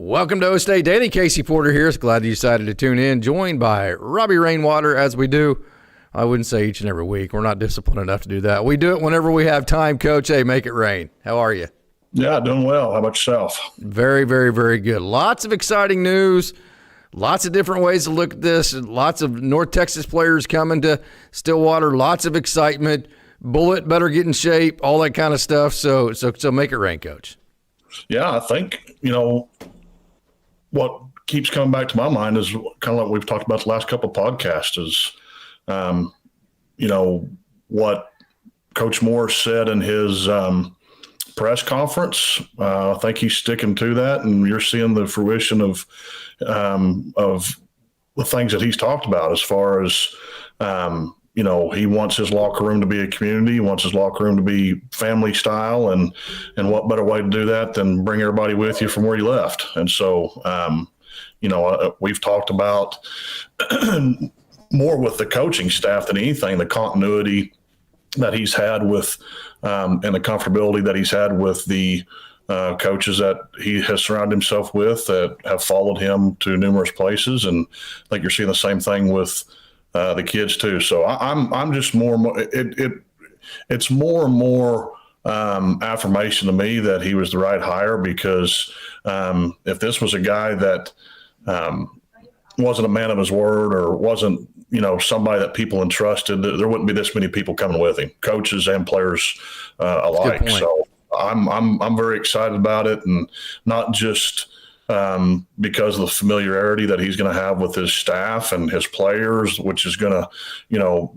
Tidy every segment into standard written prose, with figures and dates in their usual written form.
Welcome to OState Daily. Casey Porter here. Glad you decided to tune in. Joined by Robbie Rainwater, as we do. I wouldn't say each and every week. We're not disciplined enough to do that. We do it whenever we have time, Coach. Hey, make it rain. How are you? Yeah, doing well. How about yourself? Very, very, very good. Lots of exciting news. Lots of different ways to look at this. Lots of North Texas players coming to Stillwater. Lots of excitement. Bullet better get in shape. All that kind of stuff. So make it rain, Coach. Yeah, I think, what keeps coming back to my mind is kind of like we've talked about the last couple of podcasts is, what Coach Moore said in his press conference. I think he's sticking to that, and you're seeing the fruition of the things that he's talked about as far as, he wants his locker room to be a community. He wants his locker room to be family style, and what better way to do that than bring everybody with you from where you left. And so, we've talked about more with the coaching staff than anything, the continuity that he's had with and the comfortability that he's had with the coaches that he has surrounded himself with that have followed him to numerous places. And I think you're seeing the same thing with the kids too. So I'm just more and more, it's more and more affirmation to me that he was the right hire, because if this was a guy that wasn't a man of his word or wasn't, somebody that people entrusted, there wouldn't be this many people coming with him, coaches and players alike. So I'm very excited about it, and not just because of the familiarity that he's going to have with his staff and his players, which is going to,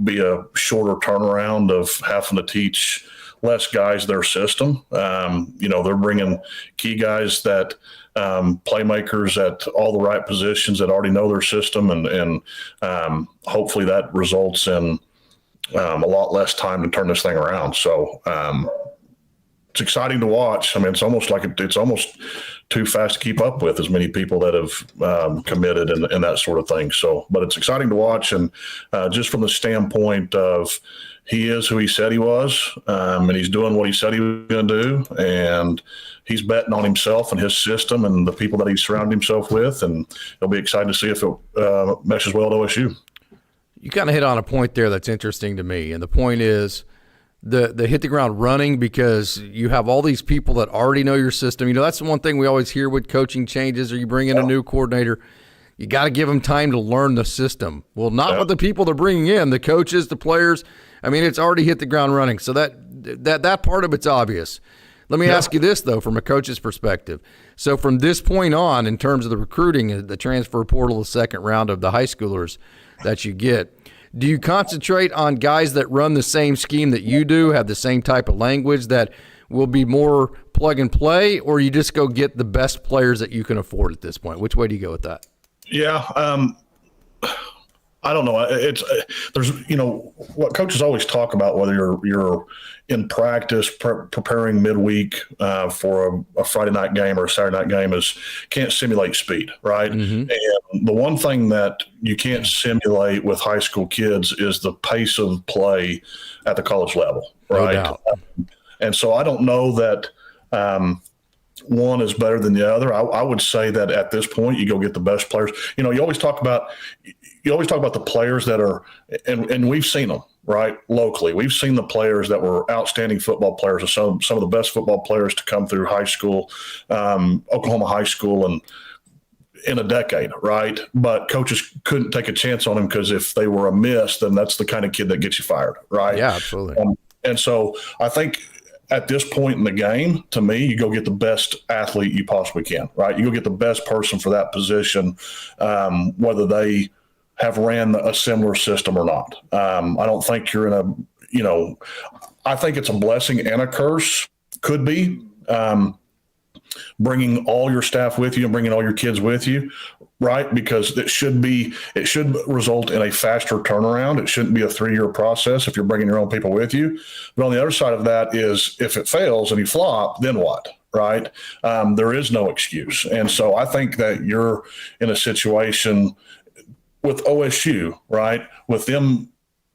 be a shorter turnaround of having to teach less guys their system. They're bringing key guys that playmakers at all the right positions that already know their system, and hopefully that results in a lot less time to turn this thing around. So it's exciting to watch. I mean, it's almost too fast to keep up with, as many people that have committed and that sort of thing. So, but it's exciting to watch, and just from the standpoint of he is who he said he was, and he's doing what he said he was going to do, and he's betting on himself and his system and the people that he's surrounded himself with, and it'll be exciting to see if it meshes well at OSU. You kind of hit on a point there that's interesting to me, and the point is the hit the ground running, because you have all these people that already know your system. That's the one thing we always hear with coaching changes, or you bring in a new coordinator. You got to give them time to learn the system. Well, not with the people they're bringing in, the coaches, the players. I mean, it's already hit the ground running. So that part of it's obvious. Let me ask you this, though, from a coach's perspective. So from this point on, in terms of the recruiting, the transfer portal, the second round of the high schoolers that you get, do you concentrate on guys that run the same scheme that you do, have the same type of language, that will be more plug and play, or you just go get the best players that you can afford at this point? Which way do you go with that? Yeah, I don't know. There's what coaches always talk about, whether you're in practice preparing midweek for a Friday night game or a Saturday night game, is can't simulate speed, right? Mm-hmm. And the one thing that you can't simulate with high school kids is the pace of play at the college level, right? No doubt. And so I don't know that one is better than the other. I would say that at this point, you go get the best players. You always talk about the players that are, and we've seen them, right, locally. We've seen the players that were outstanding football players, some of the best football players to come through high school, Oklahoma high school, and in a decade, right? But coaches couldn't take a chance on them, because if they were a miss, then that's the kind of kid that gets you fired, right? Yeah, absolutely. And so I think at this point in the game, to me, you go get the best athlete you possibly can, right? You go get the best person for that position, whether they have ran a similar system or not. I don't think you're in I think it's a blessing and a curse, could be, bringing all your staff with you and bringing all your kids with you, right? Because it should result in a faster turnaround. It shouldn't be a 3-year process if you're bringing your own people with you. But on the other side of that is, if it fails and you flop, then what? Right? There is no excuse. And so I think that you're in a situation with OSU, right, with them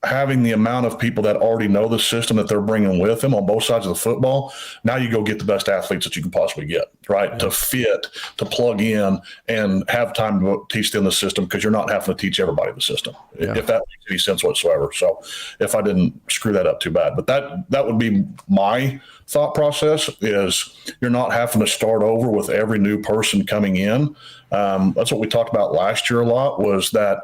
having the amount of people that already know the system that they're bringing with them on both sides of the football, now you go get the best athletes that you can possibly get, right? Yeah. To fit, to plug in, and have time to teach them the system, because you're not having to teach everybody the system, if that makes any sense whatsoever. So if I didn't screw that up too bad. But that would be my thought process, is you're not having to start over with every new person coming in. That's what we talked about last year a lot, was that,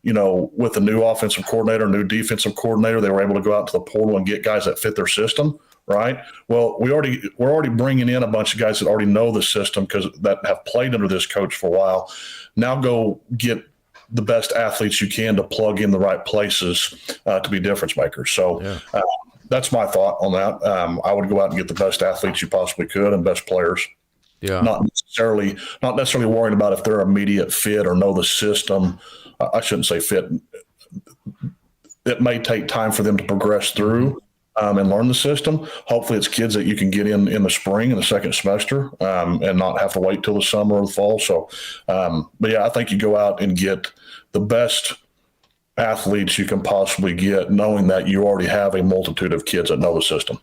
with the new offensive coordinator, new defensive coordinator, they were able to go out to the portal and get guys that fit their system, right? Well, we're already bringing in a bunch of guys that already know the system, because that have played under this coach for a while. Now go get the best athletes you can to plug in the right places to be difference makers. So that's my thought on that. I would go out and get the best athletes you possibly could and best players. Yeah. Not necessarily worrying about if they're immediate fit or know the system. I shouldn't say fit. It may take time for them to progress through and learn the system. Hopefully it's kids that you can get in the spring and the second semester and not have to wait till the summer or the fall. So, but yeah, I think you go out and get the best athletes you can possibly get, knowing that you already have a multitude of kids that know the system.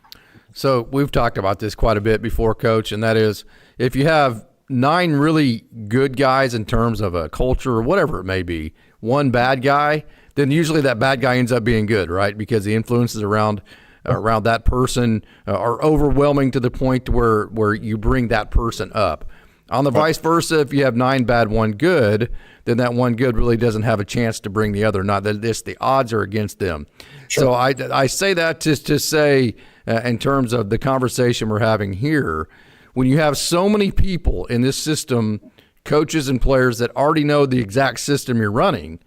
So we've talked about this quite a bit before, Coach, and that is, if you have 9 really good guys in terms of a culture or whatever it may be, one bad guy, then usually that bad guy ends up being good, right? Because the influences around that person are overwhelming to the point where you bring that person up. On the vice versa, if you have 9 bad, 1 good, then that 1 good really doesn't have a chance to bring the other. Not that the odds are against them. Sure. So I say that just to say, in terms of the conversation we're having here, when you have so many people in this system, coaches and players that already know the exact system you're running,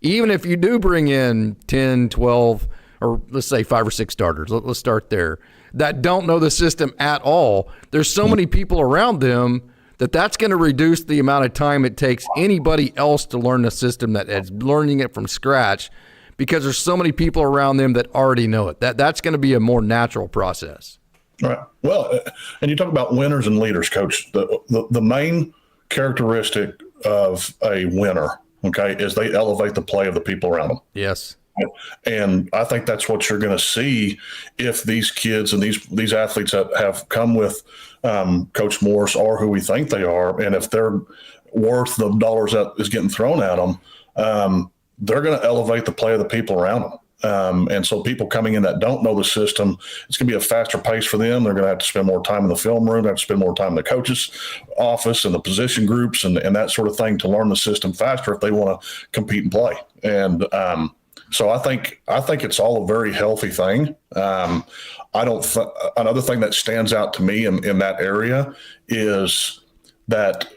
even if you do bring in 10, 12, or let's say 5 or 6 starters, let's start there, that don't know the system at all, there's so many people around them that's going to reduce the amount of time it takes anybody else to learn the system that is learning it from scratch, because there's so many people around them that already know it. That's going to be a more natural process. All right. Well, and you talk about winners and leaders, Coach. The main characteristic of a winner, okay, is they elevate the play of the people around them. Yes. And I think that's what you're going to see if these kids and these athletes that have come with Coach Morris are who we think they are, and if they're worth the dollars that is getting thrown at them, they're going to elevate the play of the people around them. And so people coming in that don't know the system, it's going to be a faster pace for them. They're going to have to spend more time in the film room, have to spend more time in the coach's office and the position groups and that sort of thing to learn the system faster if they want to compete and play. And so I think it's all a very healthy thing. Another thing that stands out to me in that area is that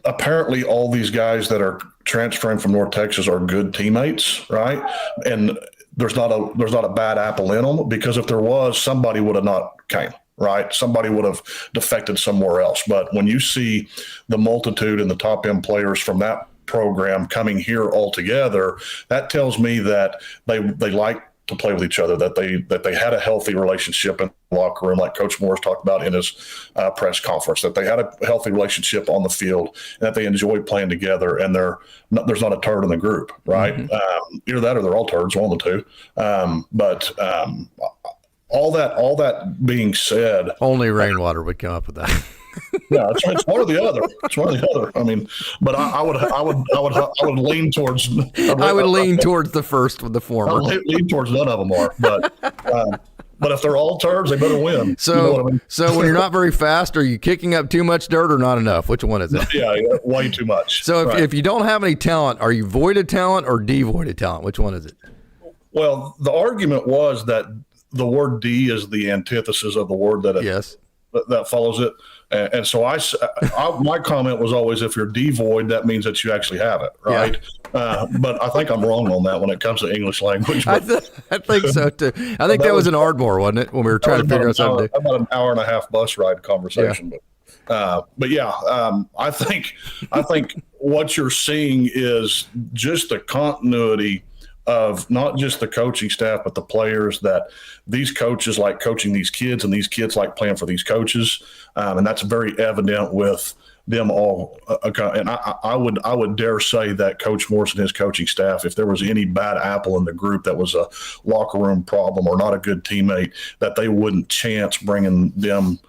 apparently all these guys that are transferring from North Texas are good teammates, right? And there's not a bad apple in them, because if there was, somebody would have not came, right? Somebody would have defected somewhere else. But when you see the multitude and the top end players from that program coming here all together, that tells me that they like to play with each other, that they had a healthy relationship in the locker room, like Coach Morris talked about in his press conference, that they had a healthy relationship on the field, and that they enjoyed playing together, and there's not a turd in the group, right? Mm-hmm. Either that or they're all turds, one of the two. But all that being said, only rainwater would come up with that. Yeah, it's one or the other. It's one or the other. I mean, but I would lean towards. I would lean towards the first with the former. I would lean towards none of them are, but if they're all turds, they better win. So, you know what I mean? So when you're not very fast, are you kicking up too much dirt or not enough? Which one is it? Yeah, way too much. So if you don't have any talent, are you void of talent or devoid of talent? Which one is it? Well, the argument was that the word D is the antithesis of the word that follows it. And so my comment was always, if you're devoid, that means that you actually have it, right? Yeah. But I think I'm wrong on that when it comes to English language. I think so too. I think that was an Ardmore, wasn't it, when we were trying to figure out something? About an hour and a half bus ride conversation. Yeah. But I think what you're seeing is just the continuity of not just the coaching staff, but the players, that these coaches like coaching these kids and these kids like playing for these coaches. And that's very evident with them all. And I would dare say that Coach Morris and his coaching staff, if there was any bad apple in the group that was a locker room problem or not a good teammate, that they wouldn't chance bringing them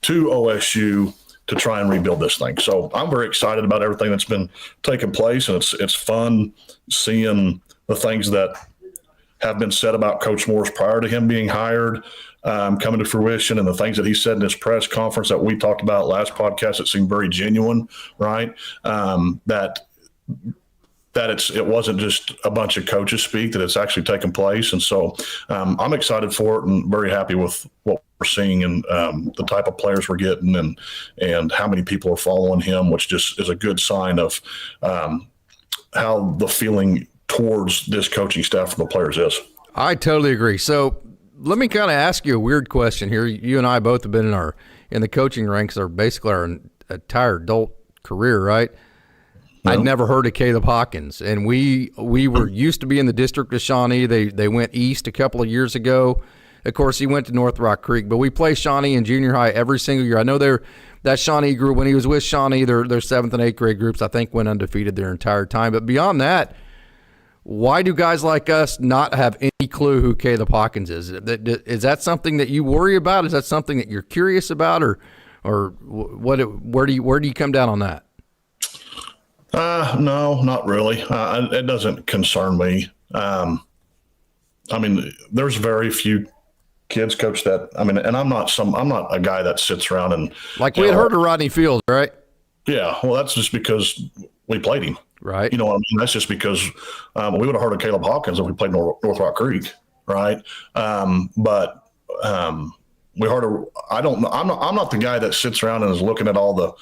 to OSU to try and rebuild this thing. So I'm very excited about everything that's been taking place, and it's fun seeing the things that have been said about Coach Morris prior to him being hired coming to fruition, and the things that he said in his press conference that we talked about last podcast that seemed very genuine, right? It wasn't just a bunch of coaches speak, that it's actually taken place. And so I'm excited for it and very happy with what we're seeing and the type of players we're getting and how many people are following him, which just is a good sign of how the feeling towards this coaching staff from the players is. I totally agree. So let me kind of ask you a weird question here. You and I both have been in the coaching ranks basically our entire adult career, right? No. I'd never heard of Caleb Hawkins, and we were used to be in the district of Shawnee. They went east a couple of years ago. Of course, he went to North Rock Creek, but we play Shawnee in junior high every single year. I know that Shawnee group, when he was with Shawnee, their 7th and 8th grade groups, I think, went undefeated their entire time. But beyond that, why do guys like us not have any clue who Caleb Hawkins is? Is that something that you worry about? Is that something that you're curious about, or what? Where do you come down on that? No, not really. It doesn't concern me. I mean, there's very few kids coach that. I mean, and I'm not a guy that sits around and like we had heard of Rodney Fields, right? Yeah, well, that's just because we played him. Right. You know what I mean? That's just because we would have heard of Caleb Hawkins if we played North Rock Creek, right? But we heard of. I don't know. I'm not the guy that sits around and is looking at all the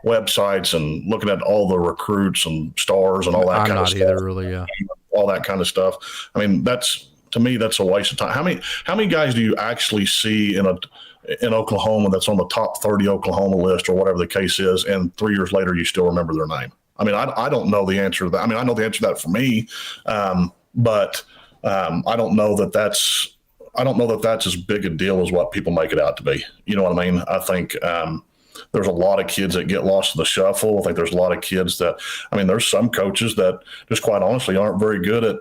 websites and looking at all the recruits and stars and all that kind of stuff. I'm not either, really. Yeah. All that kind of stuff. I mean, to me, that's a waste of time. How many guys do you actually see in Oklahoma that's on the top 30 Oklahoma list or whatever the case is, and 3 years later you still remember their name? I mean, I don't know the answer to that. I mean, I know the answer to that for me, but I don't know that that's as big a deal as what people make it out to be. You know what I mean? I think there's a lot of kids that get lost in the shuffle. I think there's a lot of kids that, I mean, there's some coaches that just quite honestly aren't very good at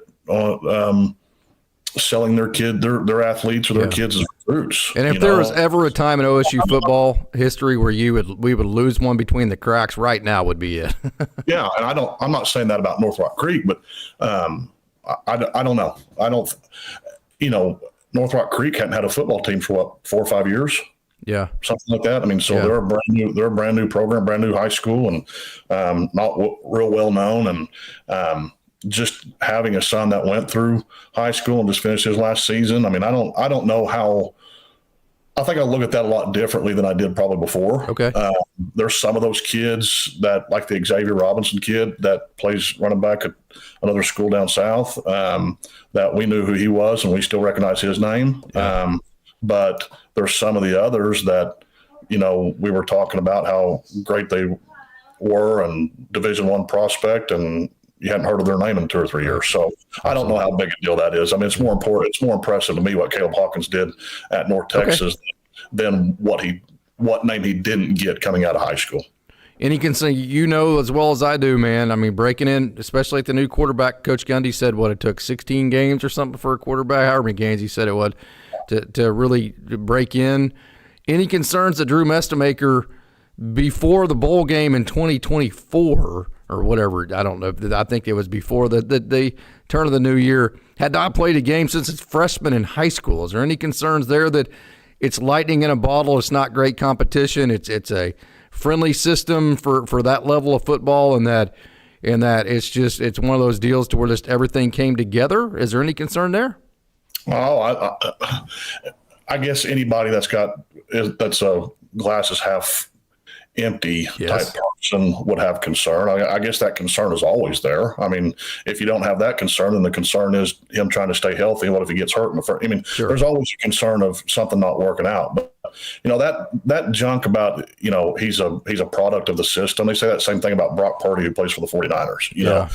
selling their athletes or their kids as recruits. And if there was ever a time in OSU football history where we would lose one between the cracks, right now would be it. Yeah, and I'm not saying that about North Rock Creek, but I don't know. North Rock Creek hadn't had a football team for what, 4 or 5 years? Yeah, something like that. I mean, so they're a brand new program, brand new high school, and not real well known. And just having a son that went through high school and just finished his last season. I mean, I don't know how. I think I look at that a lot differently than I did probably before. Okay. There's some of those kids that, like the Xavier Robinson kid that plays running back at another school down south, that we knew who he was and we still recognize his name. Yeah. But there's some of the others that, we were talking about how great they were and Division I prospect, and you hadn't heard of their name in 2 or 3 years. So I don't know how big a deal that is. I mean, it's more important. It's more impressive to me what Caleb Hawkins did at North Texas than what name he didn't get coming out of high school. And he can say, as well as I do, man. I mean, breaking in, especially at the new quarterback, Coach Gundy said it took 16 games or something for a quarterback, however many games he said it would, to really break in. Any concerns that Drew Mestamaker before the bowl game in 2024 or whatever, I don't know, I think it was before the turn of the new year, had not played a game since his freshman in high school. Is there any concerns there that it's lightning in a bottle, it's not great competition, it's a friendly system for that level of football, and that it's one of those deals to where just everything came together? Is there any concern there? Oh, I guess anybody that's a glass is half empty type person would have concern. I guess that concern is always there. I mean, if you don't have that concern, then the concern is him trying to stay healthy. What if he gets hurt in the first? I mean, There's always a concern of something not working out. But that junk about he's a product of the system. They say that same thing about Brock Purdy, who plays for the 49ers. You know,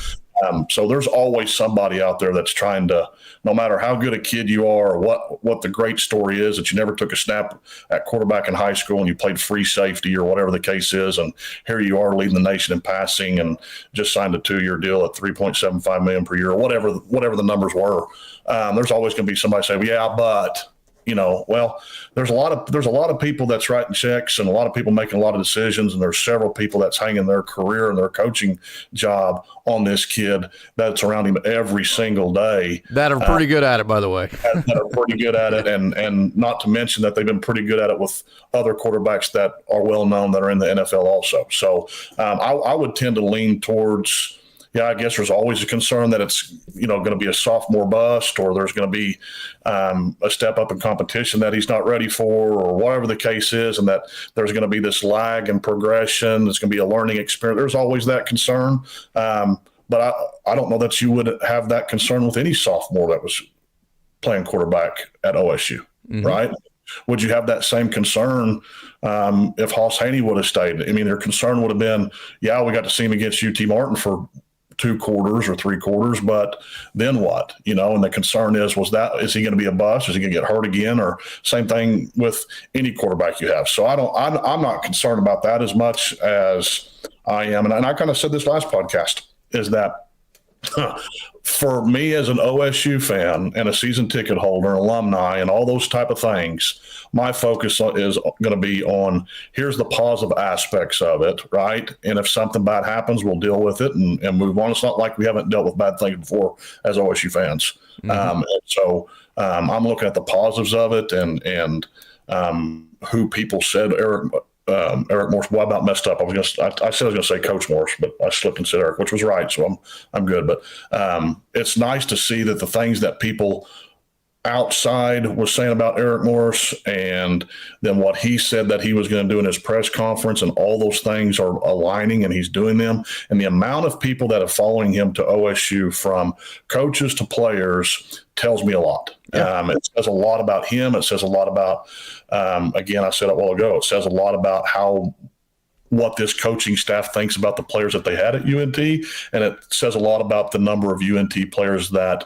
So there's always somebody out there that's trying to, no matter how good a kid you are, or what the great story is that you never took a snap at quarterback in high school and you played free safety or whatever the case is, and here you are leading the nation in passing and just signed a 2-year deal at $3.75 million per year, or whatever the numbers were. There's always going to be somebody say, well, yeah, but. Well, there's a lot of people that's writing checks and a lot of people making a lot of decisions, and there's several people that's hanging their career and their coaching job on this kid that's around him every single day. That are pretty good at it, by the way. That are pretty good at it, and not to mention that they've been pretty good at it with other quarterbacks that are well known that are in the NFL also. So I would tend to lean towards. Yeah, I guess there's always a concern that it's going to be a sophomore bust, or there's going to be a step up in competition that he's not ready for, or whatever the case is, and that there's going to be this lag in progression. There's going to be a learning experience. There's always that concern, but I don't know that you would have that concern with any sophomore that was playing quarterback at OSU, right? Would you have that same concern if Hoss Haney would have stayed? I mean, their concern would have been, yeah, we got to see him against UT Martin for 2 quarters or 3 quarters, but then what? And the concern is he going to be a bust? Is he going to get hurt again? Or same thing with any quarterback you have. So I'm not concerned about that as much as I am. And I kind of said this last podcast, is that for me as an OSU fan and a season ticket holder, alumni, and all those type of things, my focus is going to be on here's the positive aspects of it, right? And if something bad happens, we'll deal with it and move on. It's not like we haven't dealt with bad things before as OSU fans. So I'm looking at the positives of it and who people said Eric Morse. Well, I about messed up. I said I was going to say Coach Morse, but I slipped and said Eric, which was right. So I'm good. But it's nice to see that the things that people outside was saying about Eric Morse, and then what he said that he was going to do in his press conference, and all those things are aligning, and he's doing them. And the amount of people that are following him to OSU, from coaches to players, tells me a lot. Yeah. It says a lot about him. It says a lot about, again, I said it a while ago, it says a lot about what this coaching staff thinks about the players that they had at UNT. And it says a lot about the number of UNT players that,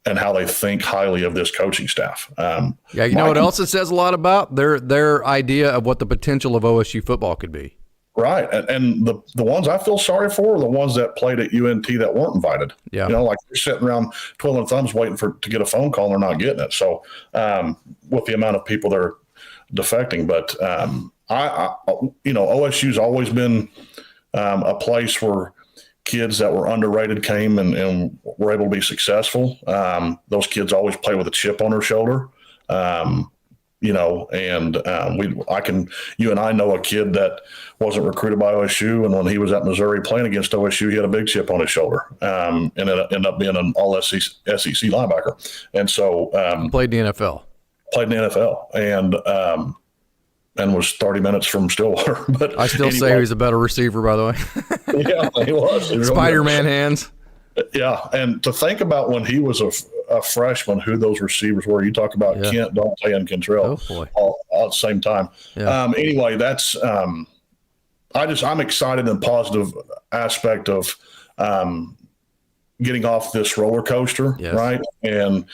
and how they think highly of this coaching staff. You know what else it says a lot about? Their idea of what the potential of OSU football could be. Right. And the ones I feel sorry for are the ones that played at UNT that weren't invited. Yeah. Like they're sitting around twiddling thumbs waiting to get a phone call, and they're not getting it. So with the amount of people that are defecting, but OSU's always been a place where kids that were underrated came and were able to be successful. Those kids always play with a chip on their shoulder. You and I know a kid that wasn't recruited by OSU, and when he was at Missouri playing against OSU, he had a big chip on his shoulder, and it ended up being an all SEC linebacker. And so played in the NFL, and was 30 minutes from Stillwater. But I still say he's a better receiver, by the way. Yeah, he was. Spider-Man hands. Yeah, and to think about when he was a freshman, who those receivers were. You talk about Kent, Dante, and Cantrell all at the same time. Yeah. Anyway, that's I'm excited in the positive aspect of getting off this roller coaster, right? And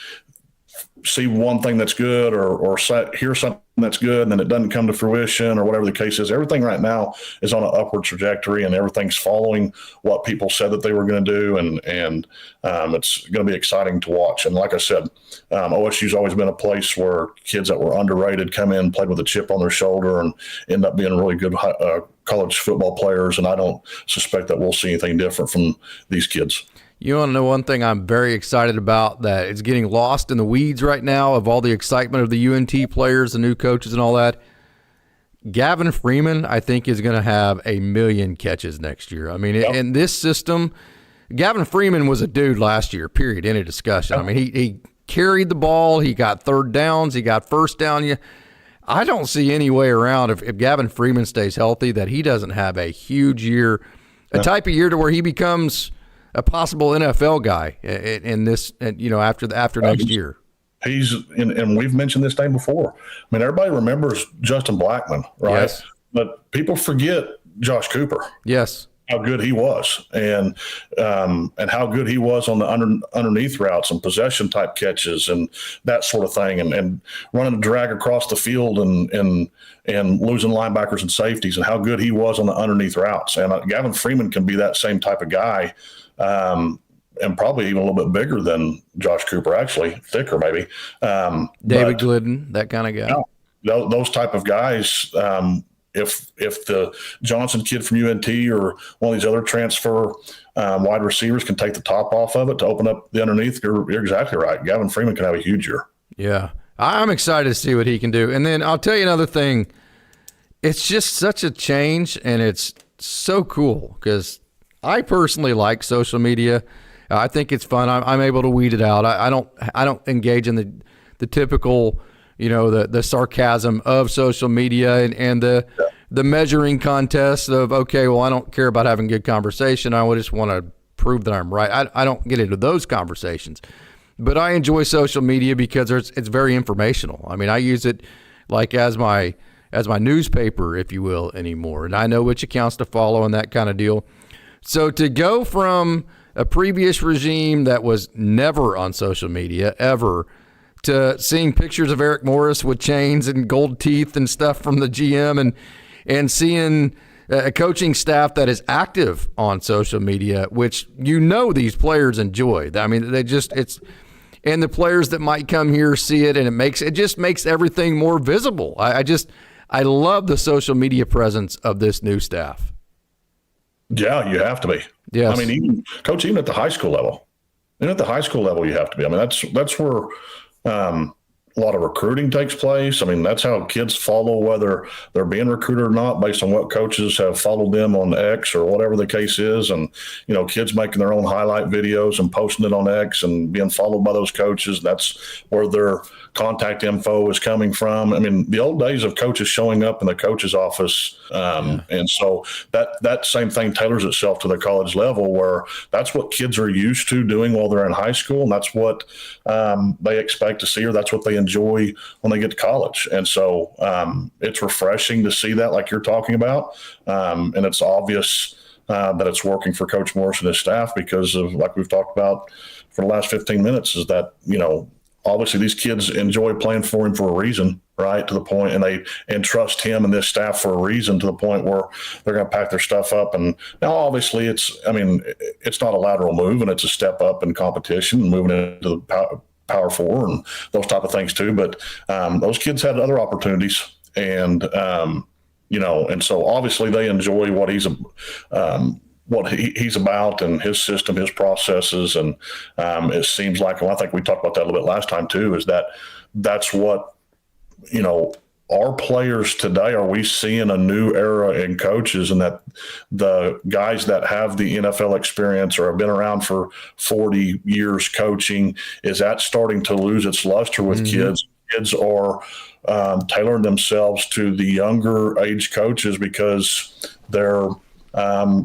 see one thing that's good or hear something that's good, and then it doesn't come to fruition, or whatever the case is. Everything right now is on an upward trajectory, and everything's following what people said that they were going to do, and it's going to be exciting to watch. And like I said, OSU's always been a place where kids that were underrated come in, played with a chip on their shoulder, and end up being really good college football players. And I don't suspect that we'll see anything different from these kids. You want to know one thing I'm very excited about that is getting lost in the weeds right now of all the excitement of the UNT players, the new coaches and all that? Gavin Freeman, I think, is going to have 1 million catches next year. I mean, in this system, Gavin Freeman was a dude last year, period, any discussion. I mean, he carried the ball. He got third downs. He got first down. I don't see any way around if Gavin Freeman stays healthy that he doesn't have a huge year, a type of year to where he becomes – a possible NFL guy in this, after next year. He's and we've mentioned this name before. I mean, everybody remembers Justin Blackman, right? Yes. But people forget Josh Cooper. Yes. how good he was, and how good he was on the underneath routes and possession type catches and that sort of thing, and running a drag across the field and losing linebackers and safeties, and how good he was on the underneath routes. And Gavin Freeman can be that same type of guy, and probably even a little bit bigger than Josh Cooper, actually thicker maybe. David Glidden, that kind of guy. Those type of guys. If the Johnson kid from UNT or one of these other transfer wide receivers can take the top off of it to open up the underneath, you're exactly right. Gavin Freeman can have a huge year. Yeah, I'm excited to see what he can do. And then I'll tell you another thing. It's just such a change, and it's so cool because I personally like social media. I think it's fun. I'm able to weed it out. I don't engage in the typical, the sarcasm of social media and the measuring contest of, okay, well, I don't care about having good conversation. I just want to prove that I'm right. I don't get into those conversations, but I enjoy social media because it's very informational. I mean, I use it like as my newspaper, if you will, anymore, and I know which accounts to follow and that kind of deal. So to go from a previous regime that was never on social media ever to seeing pictures of Eric Morris with chains and gold teeth and stuff from the GM and seeing a coaching staff that is active on social media, which these players enjoy. I mean, and the players that might come here see it, and it just makes everything more visible. I love the social media presence of this new staff. Yeah, you have to be. Yes. I mean, even at the high school level, you have to be. I mean, that's where a lot of recruiting takes place. I mean, that's how kids follow whether they're being recruited or not, based on what coaches have followed them on X or whatever the case is. And, kids making their own highlight videos and posting it on X and being followed by those coaches. That's where their contact info is coming from. I mean, the old days of coaches showing up in the coach's office. And so that same thing tailors itself to the college level, where that's what kids are used to doing while they're in high school. And that's what they expect to see, or that's what they enjoy when they get to college. And so it's refreshing to see that, like you're talking about. And it's obvious that it's working for Coach Morris and his staff because of, like we've talked about for the last 15 minutes, is that, obviously these kids enjoy playing for him for a reason, right? To the point, and they trust him and this staff for a reason, to the point where they're going to pack their stuff up. And now obviously it's not a lateral move, and it's a step up in competition and moving into the Power Four and those type of things too. But those kids had other opportunities, and and so obviously they enjoy what he's about, and his system, his processes. And it seems like, and I think we talked about that a little bit last time too, is that's what, our players today, are we seeing a new era in coaches, and that the guys that have the NFL experience or have been around for 40 years coaching, is that starting to lose its luster with kids? Kids are tailoring themselves to the younger age coaches because they're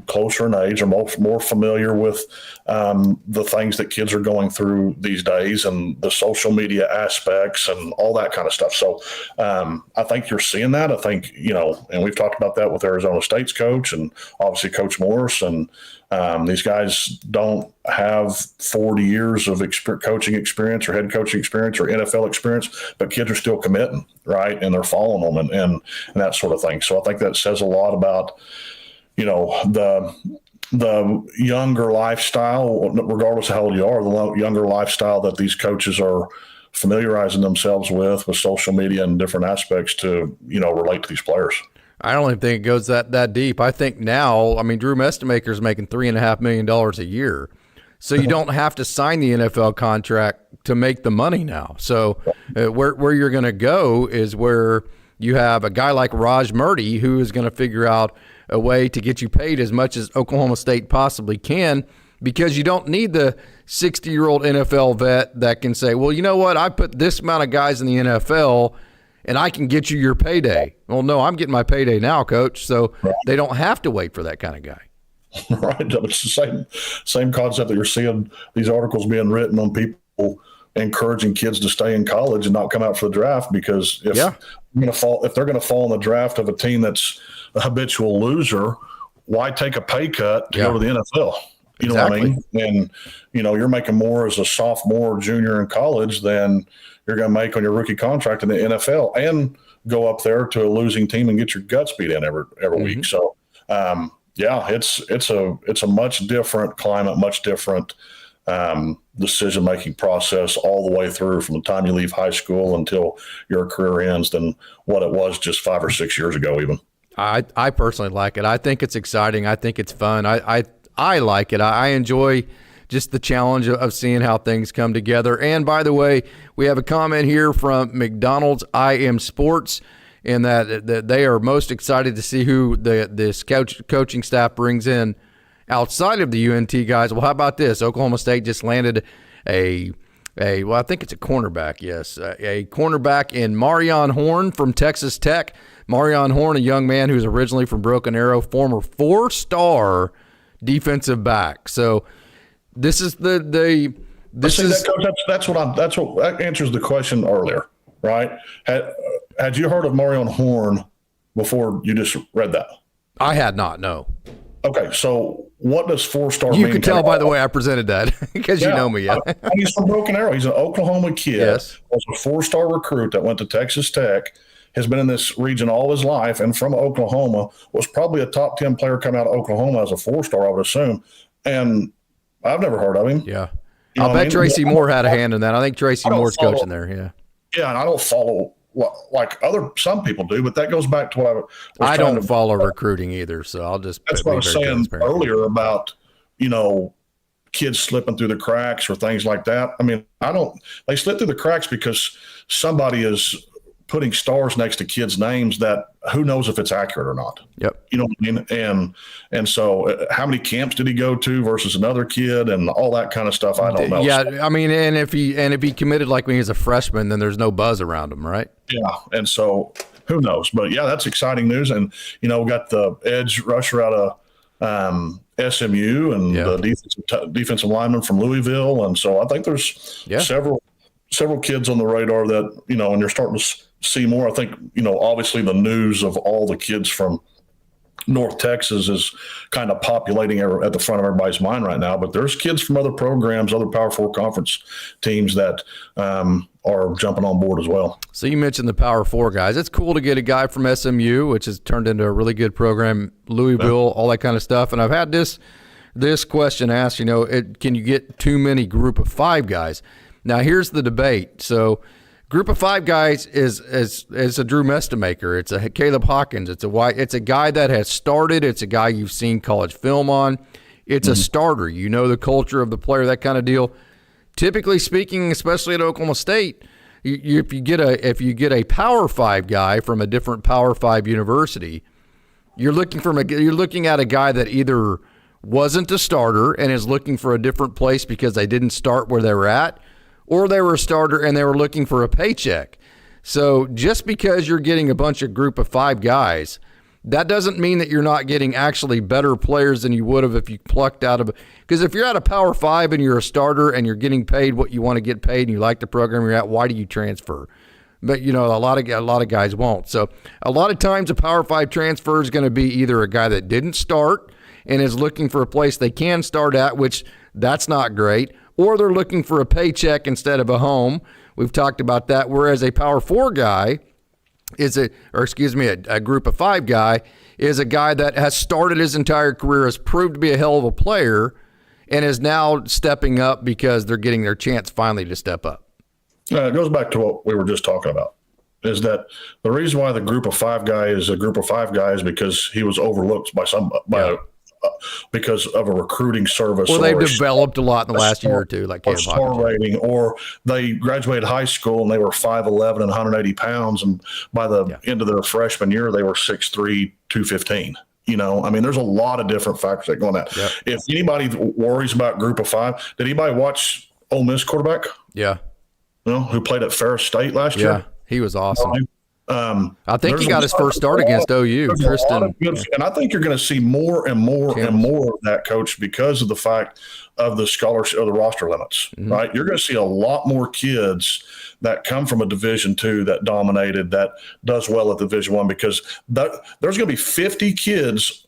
closer in age, or more familiar with the things that kids are going through these days, and the social media aspects and all that kind of stuff. So I think you're seeing that. I think, and we've talked about that with Arizona State's coach, and obviously Coach Morris, and these guys don't have 40 years of coaching experience or head coaching experience or NFL experience, but kids are still committing, right? And they're following them and that sort of thing. So I think that says a lot about, the younger lifestyle, regardless of how old you are, the younger lifestyle that these coaches are familiarizing themselves with social media and different aspects to, relate to these players. I don't even think it goes that deep. I think now, Drew Mestemaker is making $3.5 million a year. So you don't have to sign the NFL contract to make the money now. So where you're going to go is where you have a guy like Raj Murdy, who is going to figure out a way to get you paid as much as Oklahoma State possibly can, because you don't need the 60-year-old NFL vet that can say, well, you know what, I put this amount of guys in the NFL and I can get you your payday. Well, no, I'm getting my payday now, coach. So they don't have to wait for that kind of guy. Right. It's the same concept that you're seeing these articles being written on people encouraging kids to stay in college and not come out for the draft, because if they're going to fall in the draft of a team that's a habitual loser, why take a pay cut to go to the NFL? You know what I mean? And, you're making more as a sophomore or junior in college than you're going to make on your rookie contract in the NFL, and go up there to a losing team and get your guts beat in every week. So, it's a much different climate, much different decision-making process all the way through from the time you leave high school until your career ends than what it was just 5 or 6 years ago even. I personally like it. I think it's exciting. I think it's fun. I like it. I enjoy just the challenge of seeing how things come together. And by the way, we have a comment here from McDonald's I Am Sports, in that they are most excited to see who this coaching staff brings in outside of the UNT guys. Well, how about this? Oklahoma State just landed I think it's a cornerback, yes. A cornerback in Marion Horn from Texas Tech. Marion Horn, a young man who's originally from Broken Arrow, former 4-star defensive back. So this is that answers the question earlier, right? Had you heard of Marion Horn before you just read that? I had not, no. Okay, so what does 4-star mean? You can tell by the way I presented that because you know me. Yeah. He's from Broken Arrow. He's an Oklahoma kid. Yes. Was a 4-star recruit that went to Texas Tech, has been in this region all his life, and from Oklahoma, was probably a top 10 player coming out of Oklahoma as a 4-star, I would assume. And I've never heard of him. Yeah. I'll bet Tracy Moore had a hand in that. I think Tracy Moore's coaching there. Yeah. Yeah, and I don't follow like some people do, but that goes back to what I don't follow recruiting either, so I'll just. That's what I was saying earlier about kids slipping through the cracks or things like that. I mean, they slip through the cracks because somebody is putting stars next to kids' names that who knows if it's accurate or not. Yep. You know what I mean? And so how many camps did he go to versus another kid and all that kind of stuff? I don't know. Yeah. I mean, and if he committed like when he was a freshman, then there's no buzz around him, right? Yeah. And so who knows? But yeah, that's exciting news. And, we got the edge rusher out of SMU and the defensive lineman from Louisville. And so I think there's several kids on the radar that, and you're starting to see more. I think, obviously the news of all the kids from North Texas is kind of populating at the front of everybody's mind right now, but there's kids from other programs, other Power 4 conference teams that are jumping on board as well. So you mentioned the Power 4 guys. It's cool to get a guy from SMU, which has turned into a really good program, Louisville, all that kind of stuff. And I've had this question asked, can you get too many group of 5 guys? Now here's the debate. So group of 5 guys is a Drew Mestamaker. It's a Caleb Hawkins. It's a guy that has started. It's a guy you've seen college film on. It's a starter. You know the culture of the player, that kind of deal. Typically speaking, especially at Oklahoma State, if you get a Power 5 guy from a different Power 5 university, you're looking at a guy that either wasn't a starter and is looking for a different place because they didn't start where they were at, or they were a starter and they were looking for a paycheck. So just because you're getting a bunch of group of 5 guys, that doesn't mean that you're not getting actually better players than you would have if you plucked out of – because if you're at a Power 5 and you're a starter and you're getting paid what you want to get paid and you like the program you're at, why do you transfer? But, a lot of guys won't. So a lot of times a Power 5 transfer is going to be either a guy that didn't start and is looking for a place they can start at, which that's not great, or they're looking for a paycheck instead of a home. We've talked about that. Whereas a Power 4 guy a group of 5 guy is a guy that has started his entire career, has proved to be a hell of a player, and is now stepping up because they're getting their chance finally to step up. It goes back to what we were just talking about, is that the reason why the group of 5 guy is a group of 5 guys because he was overlooked because of a recruiting service. Or they've developed a lot in the last year or two, like Caleb star rating, or they graduated high school and they were 5'11" and 180 pounds, and by the end of their freshman year, they were 6'3", 215. There's a lot of different factors that go on that. Yep. If anybody worries about group of 5, did anybody watch Ole Miss quarterback? Yeah. Who played at Ferris State last year? Yeah, he was awesome. I think he got his first start against OU. Tristan. And I think you're going to see more and more and more of that, Coach, because of the fact of the scholarship or the roster limits, right? You're going to see a lot more kids that come from a Division II that dominated, that does well at Division I, because there's going to be 50 kids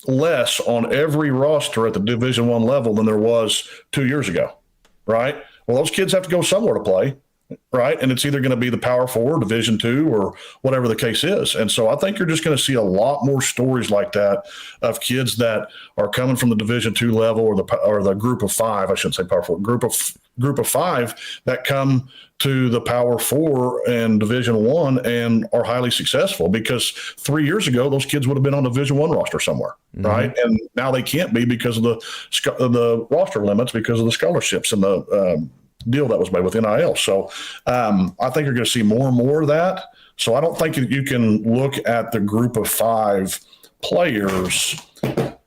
less on every roster at the Division I level than there was 2 years ago, right? Well, those kids have to go somewhere to play, right? And it's either going to be the Power Four, Division II, or whatever the case is. And so I think you're just going to see a lot more stories like that of kids that are coming from the Division II level or the Group of Five. I shouldn't say Power Four. Group of Five that come to the Power Four and Division I and are highly successful, because 3 years ago those kids would have been on Division I roster somewhere, right? And now they can't be because of the roster limits, because of the scholarships and the deal that was made with NIL. So I think you're going to see more and more of that. So I don't think you can look at the Group of Five players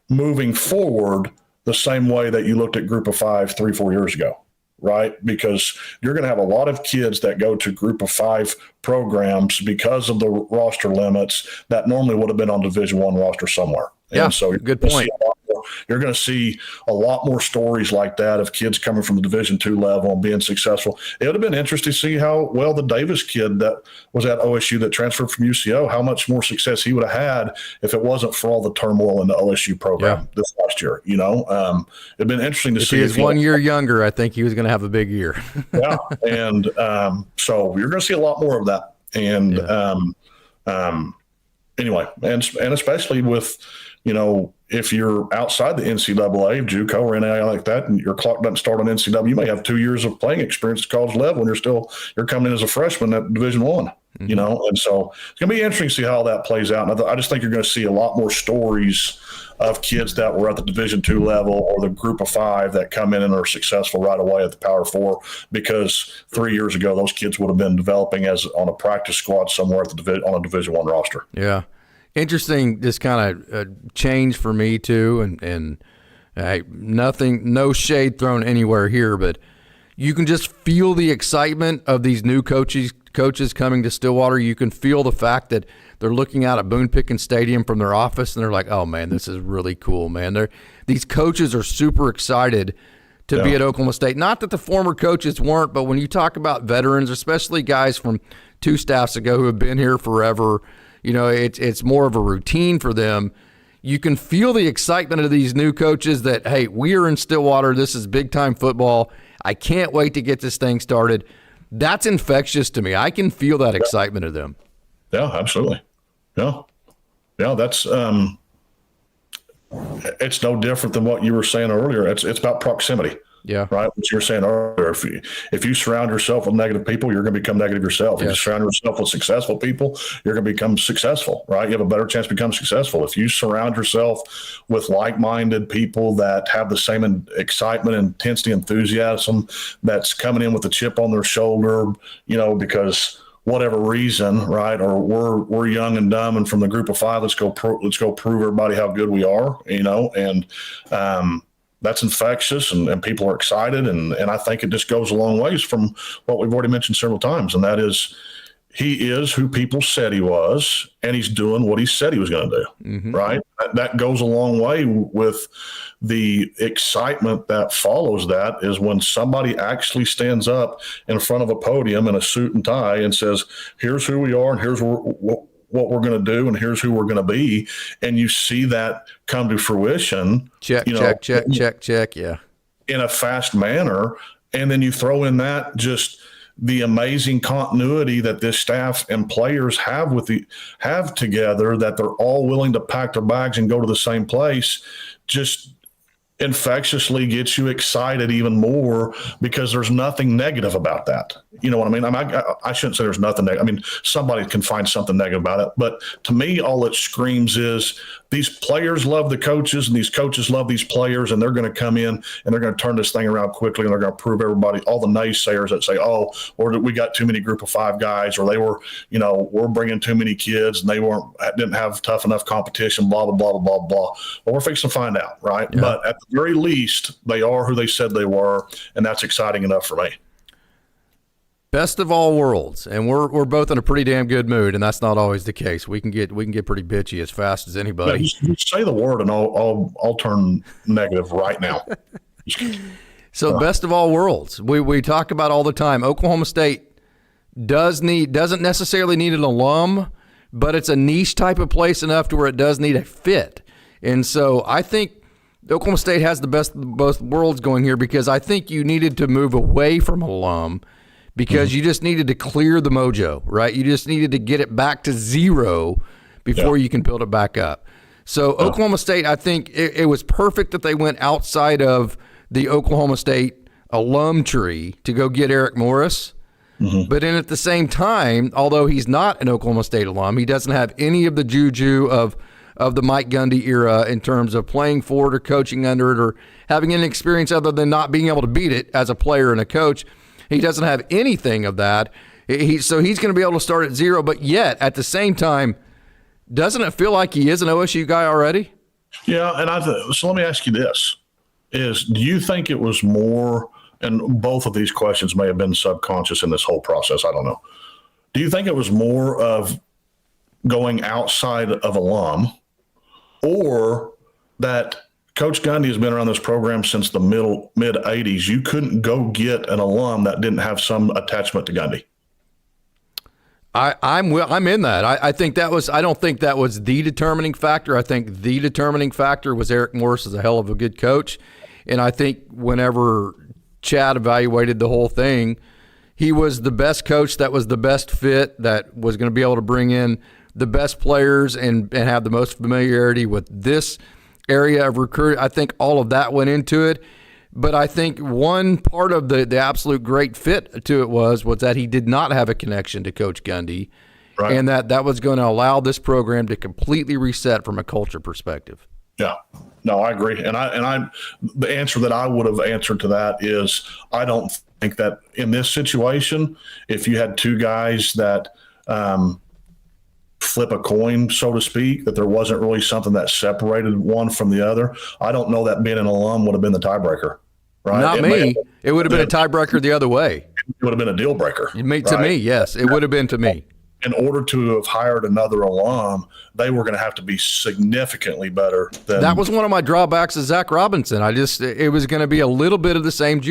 moving forward the same way that you looked at Group of Five 3-4 years ago. Right? Because you're going to have a lot of kids that go to Group of Five programs because of the roster limits that normally would have been on Division I roster somewhere. Yeah, and so good point. You're going to see a lot more stories like that of kids coming from the Division II level and being successful. It would have been interesting to see how well the Davis kid that was at OSU that transferred from UCO, how much more success he would have had if it wasn't for all the turmoil in the OSU program this last year. It'd been interesting to see. He was 1 year younger, I think he was going to have a big year. Yeah, and so you're going to see a lot more of that. And anyway, and especially with, if you're outside the NCAA, JUCO or NAIA like that, and your clock doesn't start on NCAA, you may have 2 years of playing experience at college level, and you're coming in as a freshman at Division I. And so it's going to be interesting to see how that plays out. And I just think you're going to see a lot more stories of kids that were at the Division II level or the Group of Five that come in and are successful right away at the Power Four, because 3 years ago those kids would have been developing as on a practice squad somewhere on a Division I roster. Yeah. Interesting, this kind of change for me too, and no shade thrown anywhere here, but you can just feel the excitement of these new coaches coming to Stillwater. You can feel the fact that they're looking out at Boone Pickens Stadium from their office, and they're like, "Oh man, this is really cool, man." These coaches are super excited to be at Oklahoma State. Not that the former coaches weren't, but when you talk about veterans, especially guys from 2 staffs ago who have been here forever, it's more of a routine for them. You can feel the excitement of these new coaches that, hey, we are in Stillwater. This is big-time football. I can't wait to get this thing started. That's infectious to me. I can feel that excitement of them. Yeah, absolutely. Yeah, that's it's no different than what you were saying earlier. It's about proximity. Yeah. Right. What you were saying earlier, if you surround yourself with negative people, you're going to become negative yourself. Yes. If you surround yourself with successful people, you're going to become successful, right? You have a better chance to become successful. If you surround yourself with like-minded people that have the same excitement, intensity, enthusiasm, that's coming in with a chip on their shoulder, because whatever reason, right? Or we're young and dumb, and from the Group of Five, let's go prove everybody how good we are, and that's infectious, and people are excited, and I think it just goes a long ways from what we've already mentioned several times, and that is he is who people said he was, and he's doing what he said he was going to do, right? That goes a long way with the excitement that follows that, is when somebody actually stands up in front of a podium in a suit and tie and says, here's who we are, and here's what we're going to do, and here's who we're going to be, and you see that come to fruition. Check. Yeah, in a fast manner, and then you throw in that just the amazing continuity that this staff and players have together, that they're all willing to pack their bags and go to the same place. Just infectiously gets you excited even more, because there's nothing negative about that. You know what I mean? I shouldn't say there's nothing negative. I mean, somebody can find something negative about it. But to me, all it screams is these players love the coaches, and these coaches love these players, and they're going to come in and they're going to turn this thing around quickly, and they're going to prove everybody, all the naysayers that say, oh, or we got too many Group of Five guys, or they were, we're bringing too many kids, and they didn't have tough enough competition, blah, blah, blah, blah, blah, blah. Well, we're fixing to find out, right? Yeah. But at the very least, they are who they said they were, and that's exciting enough for me. Best of all worlds, and we're both in a pretty damn good mood, and that's not always the case. We can get pretty bitchy as fast as anybody. Yeah, you say the word, and I'll turn negative right now. So, best of all worlds, we talk about all the time. Oklahoma State doesn't necessarily need an alum but it's a niche type of place enough to where it does need a fit. And so I think Oklahoma State has the best of both worlds going here, because I think you needed to move away from alum because you just needed to clear the mojo, right? You just needed to get it back to zero before you can build it back up. So Oklahoma State, I think it was perfect that they went outside of the Oklahoma State alum tree to go get Eric Morris. But then at the same time, although he's not an Oklahoma State alum, he doesn't have any of the juju of the Mike Gundy era in terms of playing for it or coaching under it or having any experience other than not being able to beat it as a player and a coach. He doesn't have anything of that. So he's going to be able to start at zero. But yet, at the same time, doesn't it feel like he is an OSU guy already? Yeah, and so let me ask you this: do you think it was more? And both of these questions may have been subconscious in this whole process. I don't know. Do you think it was more of going outside of alum, or that Coach Gundy has been around this program since the mid 80s? You couldn't go get an alum that didn't have some attachment to Gundy. I'm in that. I think that was. I don't think that was the determining factor. I think the determining factor was Eric Morris is a hell of a good coach, and I think whenever Chad evaluated the whole thing, he was the best coach that was the best fit, that was going to be able to bring in the best players and have the most familiarity with this area of recruit. I think all of that went into it. But I think one part of the absolute great fit to it was that he did not have a connection to Coach Gundy, right, and that was going to allow this program to completely reset from a culture perspective. Yeah, no, I agree. And the answer that I would have answered to that is I don't think that in this situation, if you had two guys that flip a coin, so to speak, that there wasn't really something that separated one from the other. I don't know that being an alum would have been the tiebreaker, right? Not me. It would have been a tiebreaker the other way. It would have been a deal breaker. To me, yes. It would have been to me. In order to have hired another alum, they were going to have to be significantly better than. That was one of my drawbacks of Zach Robinson. It was going to be a little bit of the same,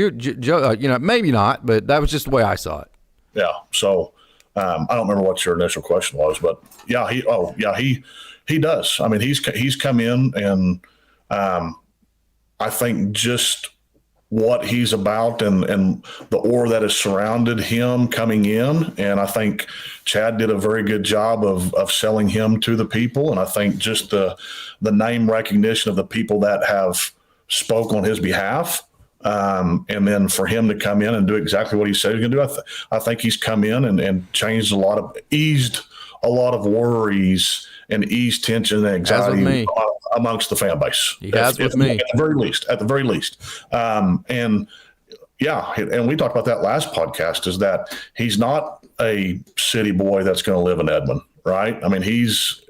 maybe not, but that was just the way I saw it. Yeah. So I don't remember what your initial question was, but he does. I mean, he's come in, and I think just what he's about and the aura that has surrounded him coming in. And I think Chad did a very good job of selling him to the people. And I think just the name recognition of the people that have spoke on his behalf. And then for him to come in and do exactly what he said he's going to do, I think he's come in and eased a lot of worries and eased tension and anxiety amongst the fan base. He has with me. At the very least. And we talked about that last podcast, is that he's not a city boy that's going to live in Edmond, right? I mean, he's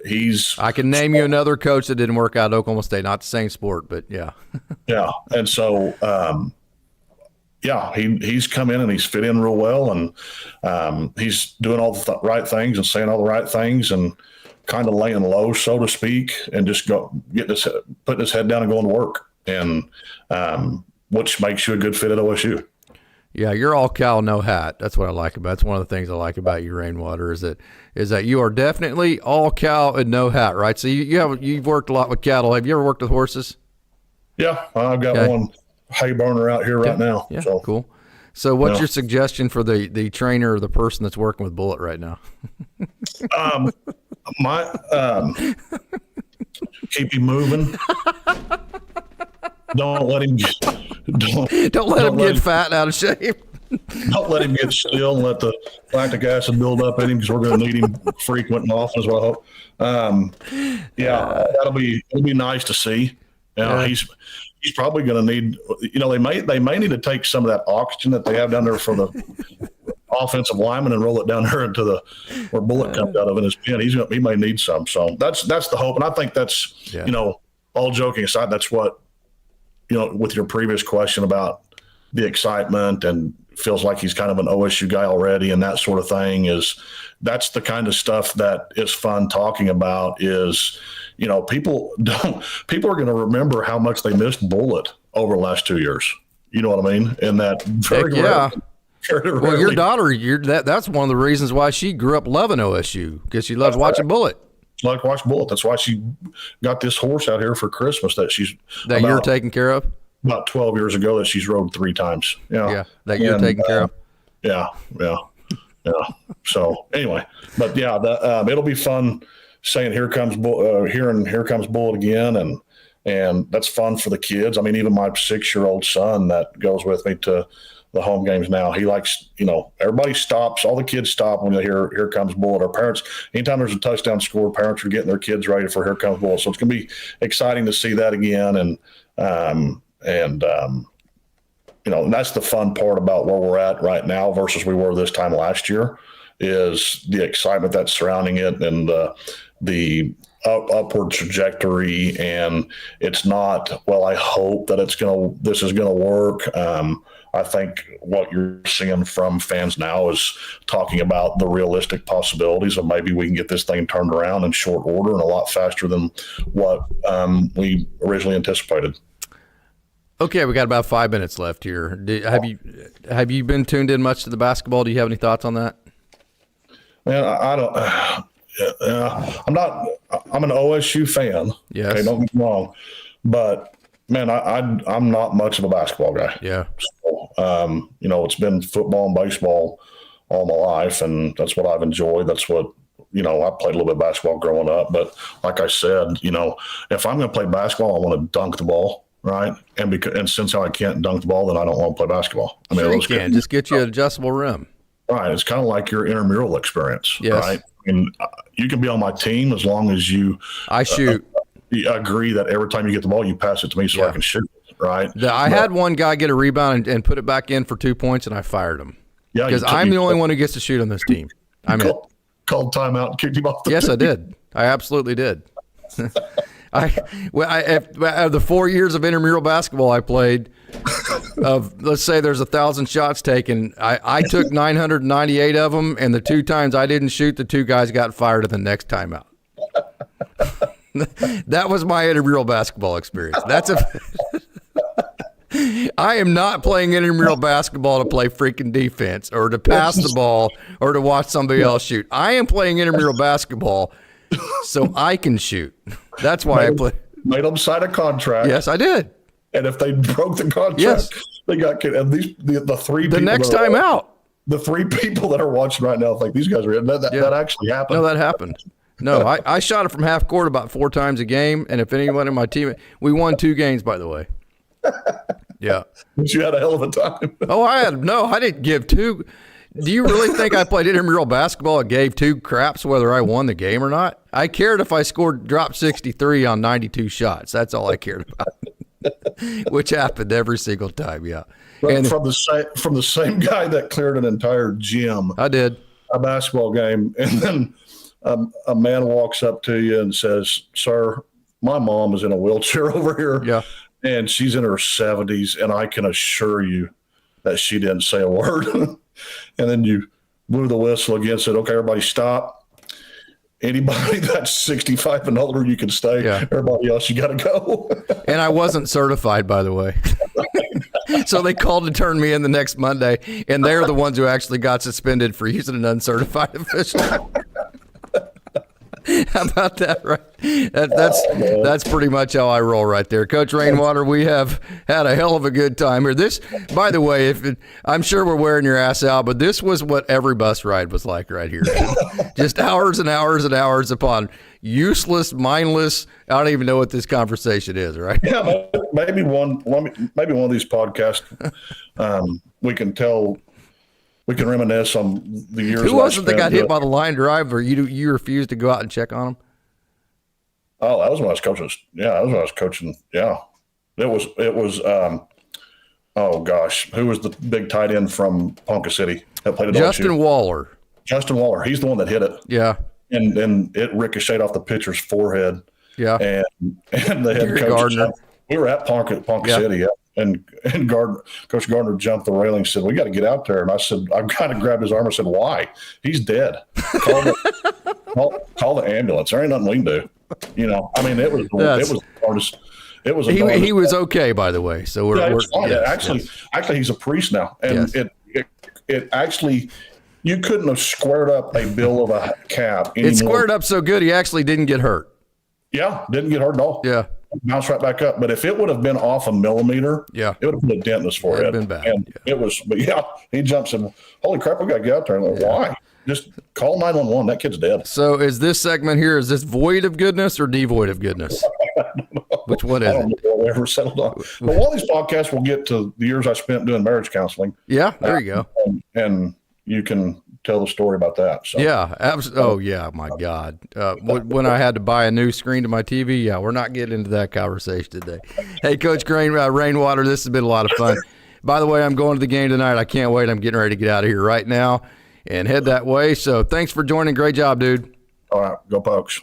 I can name you another coach that didn't work out at Oklahoma State, not the same sport, but yeah. Yeah. And so, he's come in and he's fit in real well, and he's doing all the right things and saying all the right things and kind of laying low, so to speak, and just putting his head down and going to work, and which makes you a good fit at OSU. Yeah, you're all Cal, no hat. That's what I like about. That's one of the things I like about you, Rainwater, is that you are definitely all Cal and no hat, right? So you've worked a lot with cattle. Have you ever worked with horses? Yeah, I've got one hay burner out here right now. Yeah, so cool. So what's your suggestion for the trainer or the person that's working with Bullet right now? Keep him moving. Don't let him get fat and out of shape. Don't let him get still and let the lactic acid build up in him, because we're going to need him frequent and often, is what I hope. It'll be nice to see. He's probably going to need. They may need to take some of that oxygen that they have down there for the offensive lineman and roll it down there into where Bullet comes out of in his pen. He may need some. So that's the hope, and I think that's all joking aside, that's what with your previous question about the excitement and feels like he's kind of an OSU guy already and that sort of thing, that's the kind of stuff that is fun talking about. Is people are going to remember how much they missed Bullet over the last 2 years. You know what I mean? And that Well, your daughter, that's one of the reasons why she grew up loving OSU, because she loves watching Bullet. Like watch Bullet. That's why she got this horse out here for Christmas that you're taking care of. About 12 years ago that she's rode 3 times. Yeah, that you're taking care of. Yeah. So anyway, but yeah, it'll be fun saying here comes Bullet again, and that's fun for the kids. I mean, even my 6-year-old son that goes with me to the home games now, he likes, everybody stops, all the kids stop when they hear here comes Bullet. Our parents, anytime there's a touchdown score, parents are getting their kids ready for here comes Bullet. So it's going to be exciting to see that again. And that's the fun part about where we're at right now versus we were this time last year, is the excitement that's surrounding it and the upward trajectory. And it's not, well, I hope that this is going to work. I think what you're seeing from fans now is talking about the realistic possibilities of maybe we can get this thing turned around in short order and a lot faster than what we originally anticipated. Okay, we got about 5 minutes left here. Have you been tuned in much to the basketball? Do you have any thoughts on that? Man, I don't. I'm not. I'm an OSU fan. Yes. Okay, don't get me wrong, but man, I'm not much of a basketball guy. Yeah. So, it's been football and baseball all my life, and that's what I've enjoyed. That's what I played a little bit of basketball growing up, but like I said, if I'm going to play basketball, I want to dunk the ball. Right. And since I can't dunk the ball, then I don't want to play basketball. I mean, sure you can. Just get you an adjustable rim. Right. It's kind of like your intramural experience. Yes. Right. I mean, you can be on my team as long as you shoot. Agree that every time you get the ball, you pass it to me so I can shoot. Right. I had one guy get a rebound and put it back in for 2 points, and I fired him. Yeah. Because I'm the only one who gets to shoot on this team. Called timeout and kicked him off the team. Yes, I did. I absolutely did. Of the 4 years of intramural basketball I played, let's say there's 1,000 shots taken, I took 998 of them, and the 2 times I didn't shoot, the 2 guys got fired at the next timeout. That was my intramural basketball experience. I am not playing intramural basketball to play freaking defense or to pass the ball or to watch somebody else shoot. I am playing intramural basketball so I can shoot. That's why I play. Made them sign a contract. Yes, I did. And if they broke the contract, they got kicked. And the 3 people. The next time out. The 3 people that are watching right now think these guys are. That actually happened. No, that happened. No, I shot it from half court about 4 times a game. And if anyone in my team, we won 2 games, by the way. Yeah. But you had a hell of a time. I didn't give 2. Do you really think I played intramural basketball and gave 2 craps whether I won the game or not? I cared if I dropped 63 on 92 shots. That's all I cared about, which happened every single time. Yeah. And from the same guy that cleared an entire gym. I did. A basketball game. And then a man walks up to you and says, "Sir, my mom is in a wheelchair over here." Yeah. And she's in her 70s, and I can assure you that she didn't say a word. And then you blew the whistle again, said, "Okay, everybody stop. Anybody that's 65 and older, you can stay. Yeah. Everybody else, you got to go." And I wasn't certified, by the way. So they called to turn me in the next Monday, and they're the ones who actually got suspended for using an uncertified official. How about that, right? That's pretty much how I roll right there. Coach Rainwater, we have had a hell of a good time here. This, by the way, I'm sure we're wearing your ass out, but this was what every bus ride was like right here. Just hours and hours and hours upon useless, mindless, I don't even know what this conversation is, right? Yeah, maybe one of these podcasts we can reminisce on the years. Who was it that got hit by the line drive, or you refused to go out and check on them? Oh, that was when I was coaching. Yeah, that was when I was coaching. Yeah, it was. Oh gosh, who was the big tight end from Ponca City that played at Justin Waller. Justin Waller. He's the one that hit it. Yeah, and it ricocheted off the pitcher's forehead. Yeah, and the head coach. We were at Ponca City. Yeah. And Coach Gardner jumped the railing and said, "We got to get out there." And I said, I kind of grabbed his arm and said, "Why? He's dead. Call the ambulance. There ain't nothing we can do." I mean, it was the hardest. It was. He was okay, by the way. So we're fine. Yes, actually, he's a priest now, and it actually, you couldn't have squared up a bill of a cap anymore. It squared up so good he actually didn't get hurt. Yeah, didn't get hurt at all. Yeah. Bounced right back up. But if it would have been off a millimeter, yeah, it would have put a dent in his forehead. It'd been bad. And it was, but yeah, he jumps in. Holy crap, we got to get out there. I'm like, why? Just call 911. That kid's dead. So is this segment here, is this void of goodness or devoid of goodness? Which one is I don't know if we'll ever settled on. But one of these podcasts will get to the years I spent doing marriage counseling. Yeah, there you go. And you can tell the story about that. So. Yeah, oh yeah, my God. When I had to buy a new screen to my TV, yeah, we're not getting into that conversation today. Hey, Coach Rainwater, this has been a lot of fun. By the way, I'm going to the game tonight. I can't wait. I'm getting ready to get out of here right now and head that way. So thanks for joining. Great job, dude. All right, go Pokes.